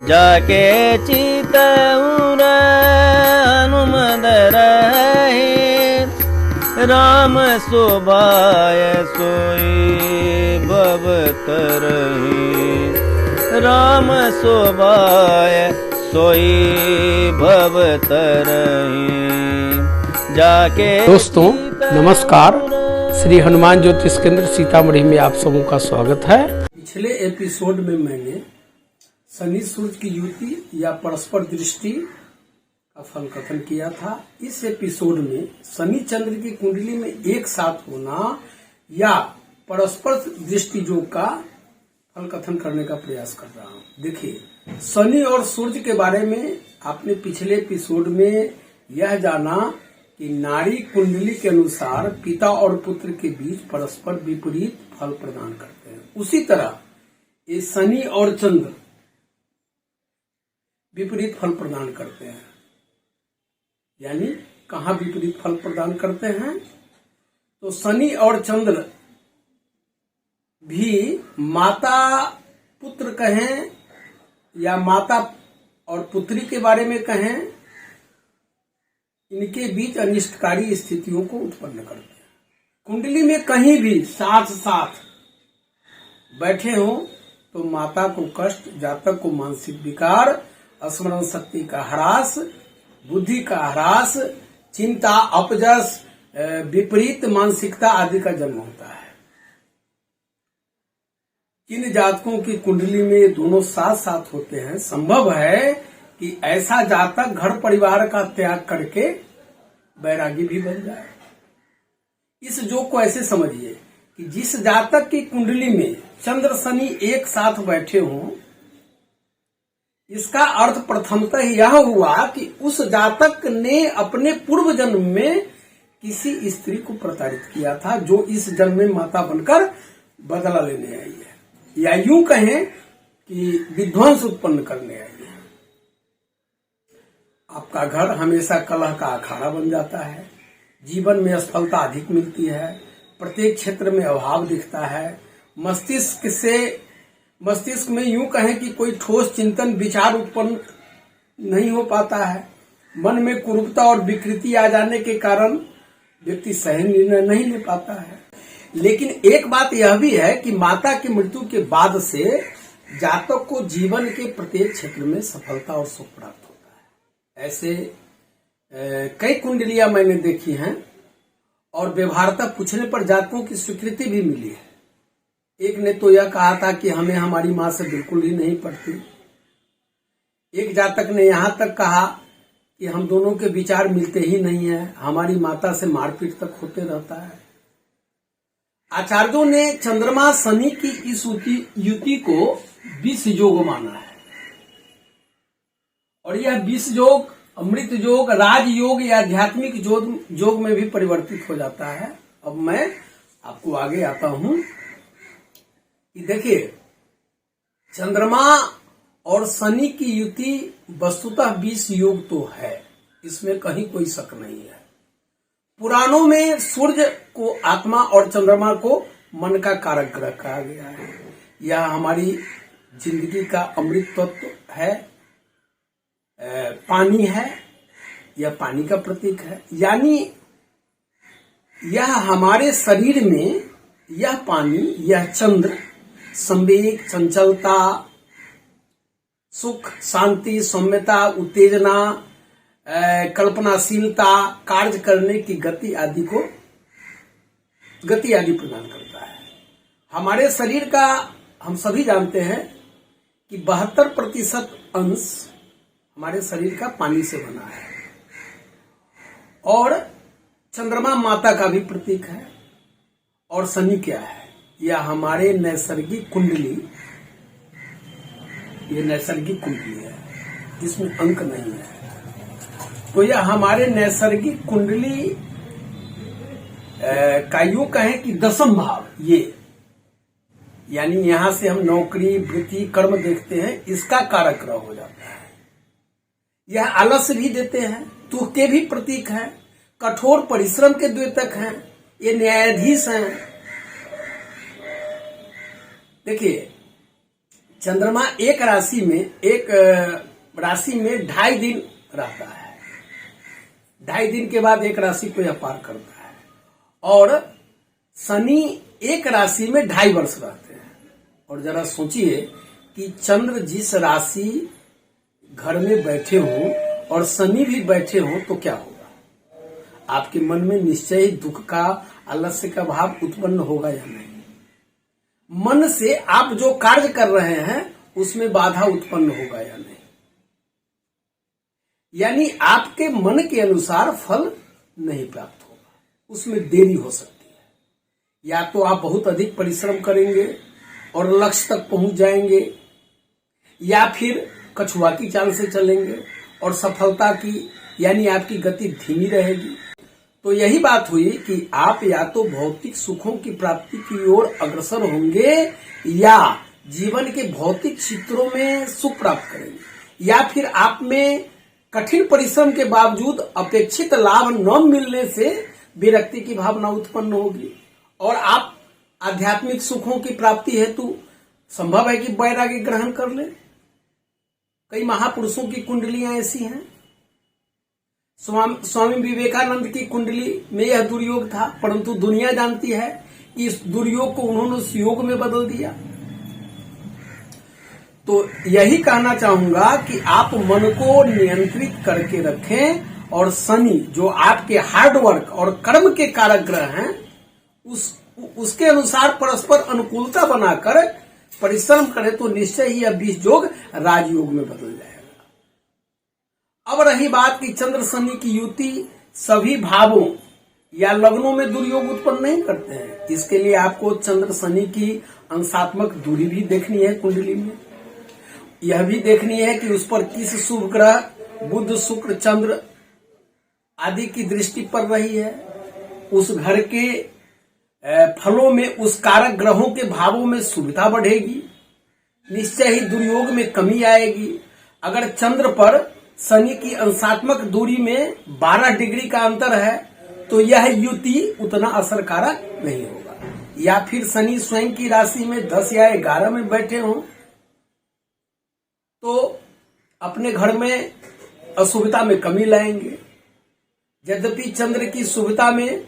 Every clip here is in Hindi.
जाके चितउर हनुमद रहे राम शोभाय सोई भवत रहे राम शोभाय सोई भवत रहे जाके। दोस्तों नमस्कार, श्री हनुमान ज्योतिष केंद्र सीतामढ़ी में आप सबों का स्वागत है। पिछले एपिसोड में मैंने शनि सूर्य की युति या परस्पर दृष्टि का फल कथन किया था। इस एपिसोड में शनि चंद्र की कुंडली में एक साथ होना या परस्पर दृष्टि योग का फल कथन करने का प्रयास कर रहा हूँ। देखिए, शनि और सूर्य के बारे में आपने पिछले एपिसोड में यह जाना कि नाड़ी कुंडली के अनुसार पिता और पुत्र के बीच परस्पर विपरीत फल प्रदान करते हैं। उसी तरह ये शनि और चंद्र विपरीत फल प्रदान करते हैं। यानी कहाँ विपरीत फल प्रदान करते हैं? तो शनि और चंद्र भी माता पुत्र कहें या माता और पुत्री के बारे में कहें, इनके बीच अनिष्टकारी स्थितियों को उत्पन्न करते हैं। कुंडली में कहीं भी साथ साथ बैठे हों तो माता को कष्ट, जातक को मानसिक विकार, स्मरण शक्ति का ह्रास, बुद्धि का ह्रास, चिंता, अपजस, विपरीत मानसिकता आदि का जन्म होता है। किन जातकों की कुंडली में ये दोनों साथ साथ होते हैं, संभव है कि ऐसा जातक घर परिवार का त्याग करके बैरागी भी बन जाए। इस जोग को ऐसे समझिए कि जिस जातक की कुंडली में चंद्र शनि एक साथ बैठे हों, इसका अर्थ प्रथमतः यह हुआ कि उस जातक ने अपने पूर्व जन्म में किसी स्त्री को प्रताड़ित किया था, जो इस जन्म में माता बनकर बदला लेने आई है, या यूं कहें कि विध्वंस उत्पन्न करने आई है। आपका घर हमेशा कलह का अखाड़ा बन जाता है, जीवन में असफलता अधिक मिलती है, प्रत्येक क्षेत्र में अभाव दिखता है, मस्तिष्क में यूं कहें कि कोई ठोस चिंतन विचार उत्पन्न नहीं हो पाता है, मन में कुरूपता और विकृति आ जाने के कारण व्यक्ति सही निर्णय नहीं ले पाता है। लेकिन एक बात यह भी है कि माता की मृत्यु के बाद से जातक को जीवन के प्रत्येक क्षेत्र में सफलता और सुख प्राप्त होता है। ऐसे कई कुंडलियां मैंने देखी हैं और व्यवहारता पूछने पर जातकों की स्वीकृति भी मिली है। एक ने तो यह कहा था कि हमें हमारी मां से बिल्कुल ही नहीं पड़ती। एक जातक ने यहां तक कहा कि हम दोनों के विचार मिलते ही नहीं है, हमारी माता से मारपीट तक होते रहता है। आचार्यों ने चंद्रमा शनि की इस युति को विष योग माना है, और यह विष योग अमृत योग, राज योग या आध्यात्मिक योग में भी परिवर्तित हो जाता है। अब मैं आपको आगे आता हूं कि देखिए, चंद्रमा और शनि की युति वस्तुतः विष योग तो है, इसमें कहीं कोई शक नहीं है। पुराणों में सूर्य को आत्मा और चंद्रमा को मन का कारक ग्रह कहा गया है। यह हमारी जिंदगी का अमृत तत्व है, पानी है, यह पानी का प्रतीक है। यानी यह हमारे शरीर में यह पानी, यह चंद्र संवेग, चंचलता, सुख, शांति, सौम्यता, उत्तेजना, कल्पनाशीलता, कार्य करने की गति आदि प्रदान करता है। हमारे शरीर का हम सभी जानते हैं कि 72% अंश हमारे शरीर का पानी से बना है, और चंद्रमा माता का भी प्रतीक है। और शनि क्या है? यह हमारे नैसर्गिक कुंडली, ये नैसर्गिक कुंडली है, जिसमें अंक नहीं है। तो यह हमारे नैसर्गिक कुंडली का यूं कहें कि 10th भाव, ये यानी यहां से हम नौकरी, वृत्ति, कर्म देखते हैं, इसका कारक ग्रह हो जाता है। यह आलस्य भी देते हैं, तुह के भी प्रतीक हैं, कठोर परिश्रम के द्योतक हैं, ये न्यायाधीश हैं। देखिए, चंद्रमा एक राशि में 2.5 दिन रहता है। 2.5 दिन के बाद एक राशि को यह पार करता है। और शनि एक राशि में 2.5 वर्ष रहते हैं। और जरा सोचिए कि चंद्र जिस राशि घर में बैठे हो और शनि भी बैठे हो तो क्या होगा? आपके मन में निश्चय ही दुख का, आलस्य का भाव उत्पन्न होगा या नहीं? मन से आप जो कार्य कर रहे हैं उसमें बाधा उत्पन्न होगा या नहीं? यानी आपके मन के अनुसार फल नहीं प्राप्त होगा, उसमें देरी हो सकती है। या तो आप बहुत अधिक परिश्रम करेंगे और लक्ष्य तक पहुंच जाएंगे, या फिर कछुआ की चाल से चलेंगे और सफलता की यानी आपकी गति धीमी रहेगी। तो यही बात हुई कि आप या तो भौतिक सुखों की प्राप्ति की ओर अग्रसर होंगे या जीवन के भौतिक क्षेत्रों में सुख प्राप्त करेंगे, या फिर आप में कठिन परिश्रम के बावजूद अपेक्षित लाभ न मिलने से विरक्ति की भावना उत्पन्न होगी और आप आध्यात्मिक सुखों की प्राप्ति हेतु संभव है कि वैराग्य ग्रहण कर लें। कई महापुरुषों की कुंडलियां ऐसी हैं। स्वामी विवेकानंद की कुंडली में यह दुर्योग था, परंतु दुनिया जानती है कि इस दुर्योग को उन्होंने उस योग में बदल दिया। तो यही कहना चाहूंगा कि आप मन को नियंत्रित करके रखें और शनि जो आपके हार्डवर्क और कर्म के कारक ग्रह हैं उसके अनुसार परस्पर अनुकूलता बनाकर परिश्रम करें तो निश्चय ही यह 20 योग राजयोग में बदल जाएगा। अब रही बात कि चंद्र शनि की युति सभी भावों या लग्नों में दुर्योग उत्पन्न नहीं करते हैं। इसके लिए आपको चंद्र शनि की अंशात्मक दूरी भी देखनी है कुंडली में। यह भी देखनी है कि उस पर किस शुभ ग्रह बुध शुक्र चंद्र आदि की दृष्टि पड़ रही है। उस घर के फलों में उस कारक ग्रहों के भावों में सुविधा बढ़ेगी, निश्चय ही दुर्योग में कमी आएगी। अगर चंद्र पर शनि की अंशात्मक दूरी में 12 डिग्री का अंतर है तो यह युति उतना असरकारक नहीं होगा। या फिर शनि स्वयं की राशि में 10 या 11 में बैठे हों तो अपने घर में असुविधा में कमी लाएंगे। यद्यपि चंद्र की सुविधा में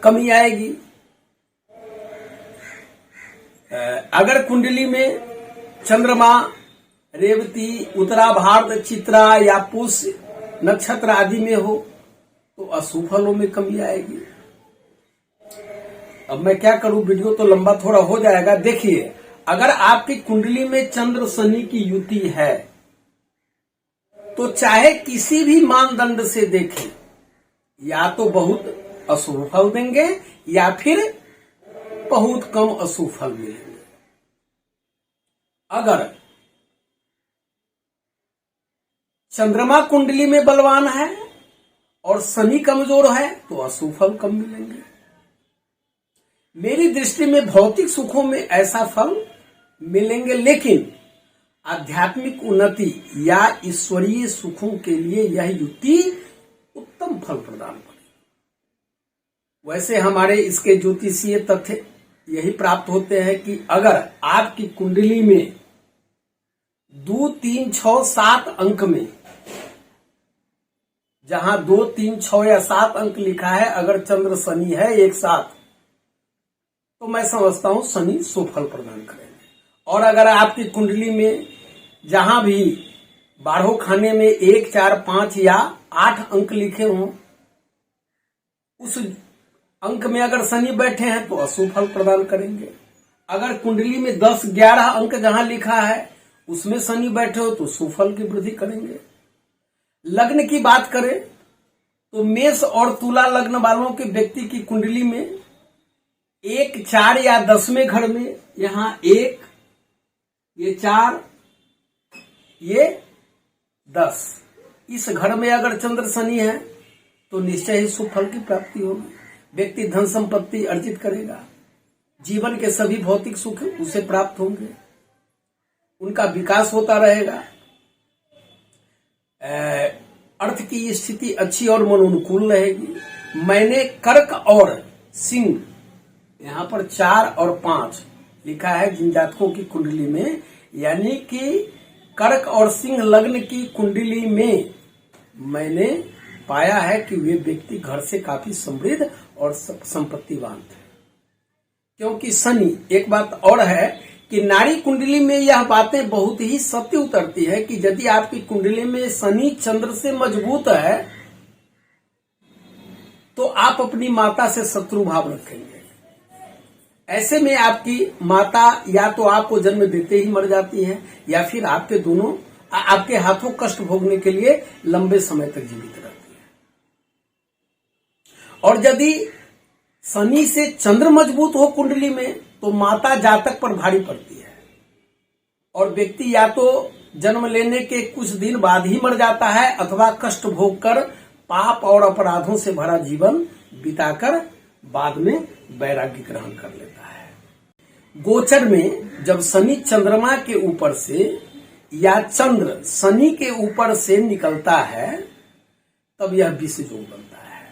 कमी आएगी। अगर कुंडली में चंद्रमा रेवती उत्तराभाद्र चित्रा या पुष्य नक्षत्र आदि में हो तो अशुभ फलों में कमी आएगी। अब मैं क्या करूं, वीडियो तो लंबा थोड़ा हो जाएगा। देखिए, अगर आपकी कुंडली में चंद्र शनि की युति है तो चाहे किसी भी मानदंड से देखें, या तो बहुत अशुभ फल देंगे या फिर बहुत कम अशुभ फल मिलेंगे। अगर चंद्रमा कुंडली में बलवान है और शनि कमजोर है तो अशुभ फल कम मिलेंगे। मेरी दृष्टि में भौतिक सुखों में ऐसा फल मिलेंगे, लेकिन आध्यात्मिक उन्नति या ईश्वरीय सुखों के लिए यह युति उत्तम फल प्रदान करेगी। वैसे हमारे इसके ज्योतिषीय तथ्य यही प्राप्त होते हैं कि अगर आपकी कुंडली में 2, 3, 6, 7 अंक में, जहां 2, 3, 6 या 7 अंक लिखा है, अगर चंद्र शनि है एक साथ, तो मैं समझता हूं शनि शुभ फल प्रदान करेंगे। और अगर आपकी कुंडली में जहां भी 12 खाने में 1, 4, 5 या 8 अंक लिखे हों, उस अंक में अगर शनि बैठे हैं तो अशुभ फल प्रदान करेंगे। अगर कुंडली में 10, 11 अंक जहां लिखा है उसमें शनि बैठे हो तो शुभ फल की वृद्धि करेंगे। लग्न की बात करें तो मेष और तुला लग्न वालों के व्यक्ति की कुंडली में 1, 4 या 10वें घर में, यहां 1, ये 4, ये 10, इस घर में अगर चंद्र शनि है तो निश्चय ही शुभ फल की प्राप्ति होगी। व्यक्ति धन संपत्ति अर्जित करेगा, जीवन के सभी भौतिक सुख उसे प्राप्त होंगे, उनका विकास होता रहेगा, अर्थ की स्थिति अच्छी और मनोनुकूल रहेगी। मैंने कर्क और सिंह, यहां पर 4 और 5 लिखा है जिन जातकों की कुंडली में, यानी कि कर्क और सिंह लग्न की कुंडली में मैंने पाया है कि वे व्यक्ति घर से काफी समृद्ध और संपत्तिवान थे। क्योंकि शनि, एक बात और है कि नारी कुंडली में यह बातें बहुत ही सत्य उतरती है कि यदि आपकी कुंडली में शनि चंद्र से मजबूत है तो आप अपनी माता से शत्रु भाव रखेंगे। ऐसे में आपकी माता या तो आपको जन्म देते ही मर जाती है या फिर आपके हाथों कष्ट भोगने के लिए लंबे समय तक जीवित रहती है। और यदि शनि से चंद्र मजबूत हो कुंडली में तो माता जातक पर भारी पड़ती है और व्यक्ति या तो जन्म लेने के कुछ दिन बाद ही मर जाता है अथवा कष्ट भोग कर पाप और अपराधों से भरा जीवन बिताकर बाद में वैराग्य ग्रहण कर लेता है। गोचर में जब शनि चंद्रमा के ऊपर से या चंद्र शनि के ऊपर से निकलता है तब यह विष योग बनता है।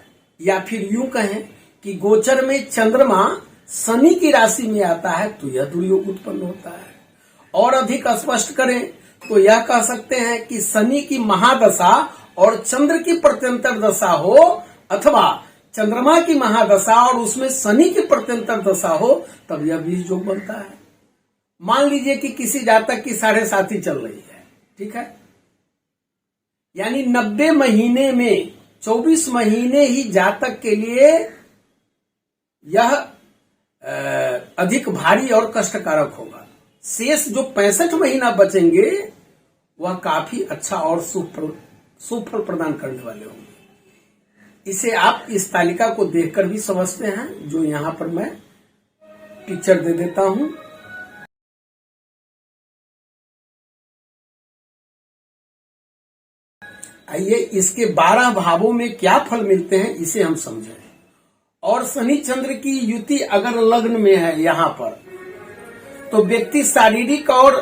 या फिर यूं कहें कि गोचर में चंद्रमा शनि की राशि में आता है तो यह दुर्योग उत्पन्न होता है। और अधिक स्पष्ट करें तो यह कह सकते हैं कि शनि की महादशा और चंद्र की प्रत्यंतर दशा हो अथवा चंद्रमा की महादशा और उसमें शनि की प्रत्यंतर दशा हो तब यह बीज योग बनता है। मान लीजिए कि किसी जातक की 7.5 चल रही है, ठीक है, यानी 90 महीने में 24 महीने ही जातक के लिए यह अधिक भारी और कष्टकारक होगा। शेष जो 65 महीना बचेंगे वह काफी अच्छा और शुभ फल प्रदान करने वाले होंगे। इसे आप इस तालिका को देखकर भी समझते हैं, जो यहां पर मैं पिक्चर दे देता हूं। आइए इसके 12 भावों में क्या फल मिलते हैं इसे हम समझें। और शनि चंद्र की युति अगर लग्न में है यहां पर तो व्यक्ति शारीरिक और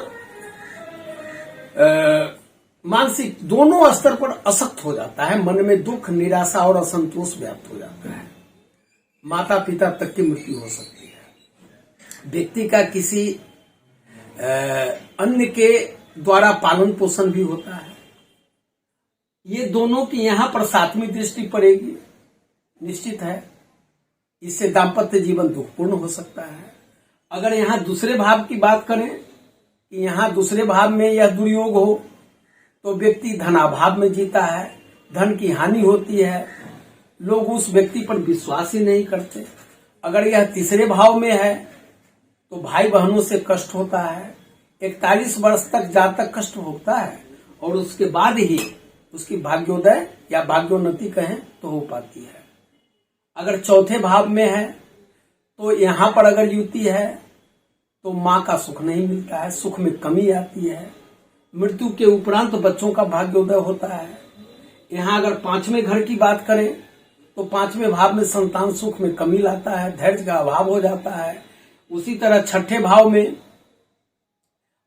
मानसिक दोनों स्तर पर अशक्त हो जाता है। मन में दुख, निराशा और असंतोष व्याप्त हो जाता है। माता पिता तक की मृत्यु हो सकती है। व्यक्ति का किसी अन्य के द्वारा पालन पोषण भी होता है। ये दोनों की यहां पर 7वीं दृष्टि पड़ेगी, निश्चित है। इससे दाम्पत्य जीवन दुखपूर्ण हो सकता है। अगर यहां दूसरे भाव की बात करें कि यहां दूसरे भाव में यह दुर्योग हो तो व्यक्ति धनाभाव में जीता है, धन की हानि होती है, लोग उस व्यक्ति पर विश्वास ही नहीं करते। अगर यह तीसरे भाव में है तो भाई बहनों से कष्ट होता है। 41 वर्ष तक जातक कष्ट भोगता है और उसके बाद ही उसकी भाग्योदय या भाग्योन्नति कहें तो हो पाती है। अगर चौथे भाव में है तो यहां पर अगर युति है तो मां का सुख नहीं मिलता है, सुख में कमी आती है। मृत्यु के उपरांत बच्चों का भाग्योदय होता है। यहां अगर 5वें घर की बात करें तो 5वें भाव में संतान सुख में कमी लाता है, धैर्य का अभाव हो जाता है। उसी तरह 6ठे भाव में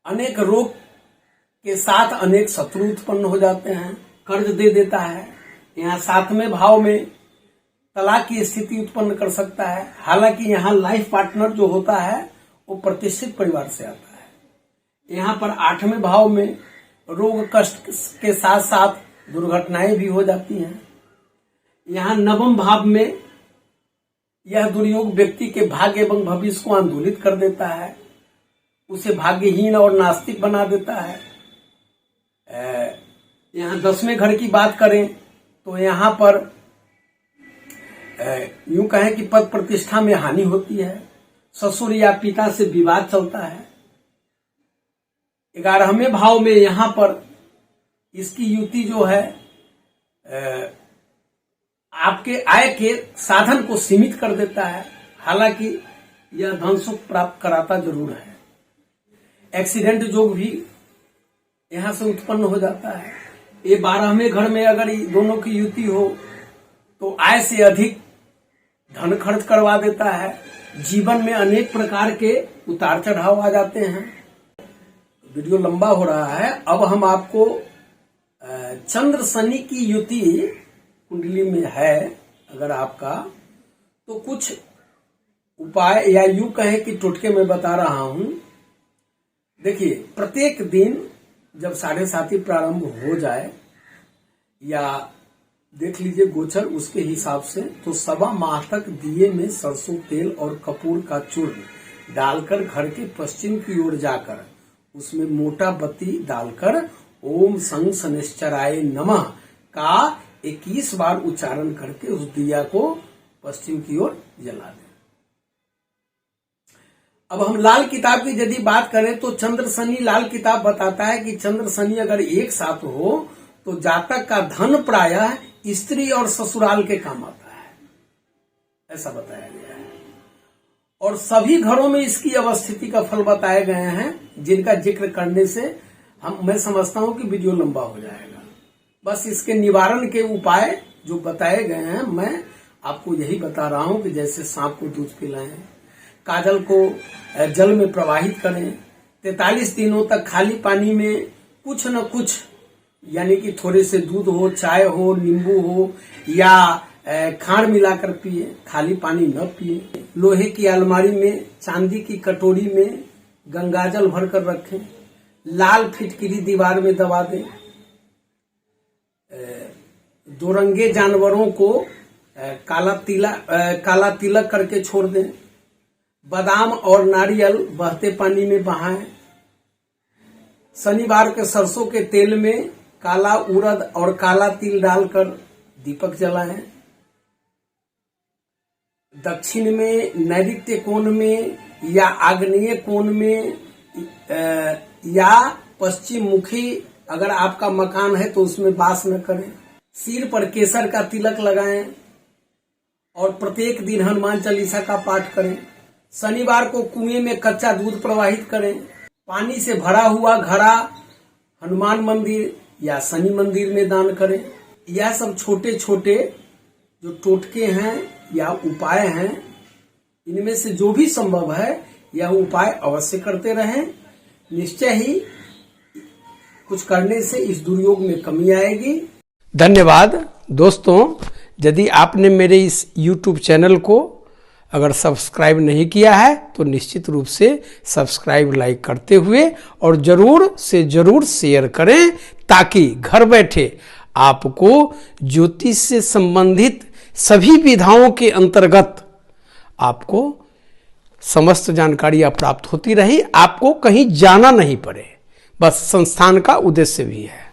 अनेक रोग के साथ अनेक शत्रु उत्पन्न हो जाते हैं, कर्ज दे देता है। यहाँ 7वें भाव में तलाक की स्थिति उत्पन्न कर सकता है। हालांकि यहाँ लाइफ पार्टनर जो होता है वो प्रतिष्ठित परिवार से आता है। यहाँ पर 8वें भाव में रोग कष्ट के साथ साथ दुर्घटनाएं भी हो जाती हैं। यहाँ 9वें भाव में यह दुर्योग व्यक्ति के भाग्य एवं भविष्य को आंदोलित कर देता है, उसे भाग्यहीन और नास्तिक बना देता है। यहाँ 10वें घर की बात करें तो यहाँ पर यूं कहें कि पद प्रतिष्ठा में हानि होती है, ससुर या पिता से विवाद चलता है। 11वें भाव में यहाँ पर इसकी युति जो है आपके आय के साधन को सीमित कर देता है। हालांकि यह धन सुख प्राप्त कराता जरूर है। एक्सीडेंट योग भी यहां से उत्पन्न हो जाता है। ये 12वें घर में अगर दोनों की युति हो तो आय से अधिक धन खर्च करवा देता है। जीवन में अनेक प्रकार के उतार चढ़ाव आ जाते हैं। वीडियो लंबा हो रहा है। अब हम आपको चंद्र शनि की युति कुंडली में है अगर आपका, तो कुछ उपाय या यूं कहें कि टोटके में बता रहा हूं। देखिए, प्रत्येक दिन जब 7:30 प्रारंभ हो जाए या देख लीजिए गोचर उसके हिसाब से, तो 1.25 माह तक दिए में सरसों तेल और कपूर का चूर्ण डालकर घर के पश्चिम की ओर जाकर उसमें मोटा बत्ती डालकर ओम संग शनिश्चराय नमः का 21 बार उच्चारण करके उस दिया को पश्चिम की ओर जला दें। अब हम लाल किताब की यदि बात करें तो चंद्र शनि लाल किताब बताता है कि चंद्र शनि अगर एक साथ हो तो जातक का धन प्रायः स्त्री और ससुराल के काम आता है, ऐसा बताया गया है। और सभी घरों में इसकी अवस्थिति का फल बताए गए हैं, जिनका जिक्र करने से मैं समझता हूं कि वीडियो लंबा हो जाएगा। बस इसके निवारण के उपाय जो बताए गए हैं मैं आपको यही बता रहा हूं कि जैसे सांप को दूध पिलाएं, काजल को जल में प्रवाहित करें, 43 दिनों तक खाली पानी में कुछ न कुछ यानी कि थोड़े से दूध हो, चाय हो, नींबू हो या खांड मिलाकर पिए, खाली पानी न पिए। लोहे की अलमारी में चांदी की कटोरी में गंगाजल भरकर रखें, लाल फिटकिरी दीवार में दबा दें, 2 रंगे जानवरों को काला तिलक करके छोड़ दें, बादाम और नारियल बहते पानी में बहाएं, शनिवार के सरसों के तेल में काला उड़द और काला तिल डालकर दीपक जलाएं, दक्षिण में नैऋत्य कोण में या आग्नेय कोण में या पश्चिम मुखी अगर आपका मकान है तो उसमें वास न करें, सिर पर केसर का तिलक लगाएं और प्रत्येक दिन हनुमान चालीसा का पाठ करें। शनिवार को कुएं में कच्चा दूध प्रवाहित करें, पानी से भरा हुआ घड़ा हनुमान मंदिर या शनि मंदिर में दान करें। यह सब छोटे छोटे जो टोटके हैं या उपाय हैं, इनमें से जो भी संभव है यह उपाय अवश्य करते रहें। निश्चय ही कुछ करने से इस दुर्योग में कमी आएगी। धन्यवाद दोस्तों, यदि आपने मेरे इस YouTube चैनल को अगर सब्सक्राइब नहीं किया है तो निश्चित रूप से सब्सक्राइब लाइक करते हुए और जरूर से जरूर शेयर करें, ताकि घर बैठे आपको ज्योतिष से संबंधित सभी विधाओं के अंतर्गत आपको समस्त जानकारियां प्राप्त होती रही, आपको कहीं जाना नहीं पड़े। बस संस्थान का उद्देश्य भी है।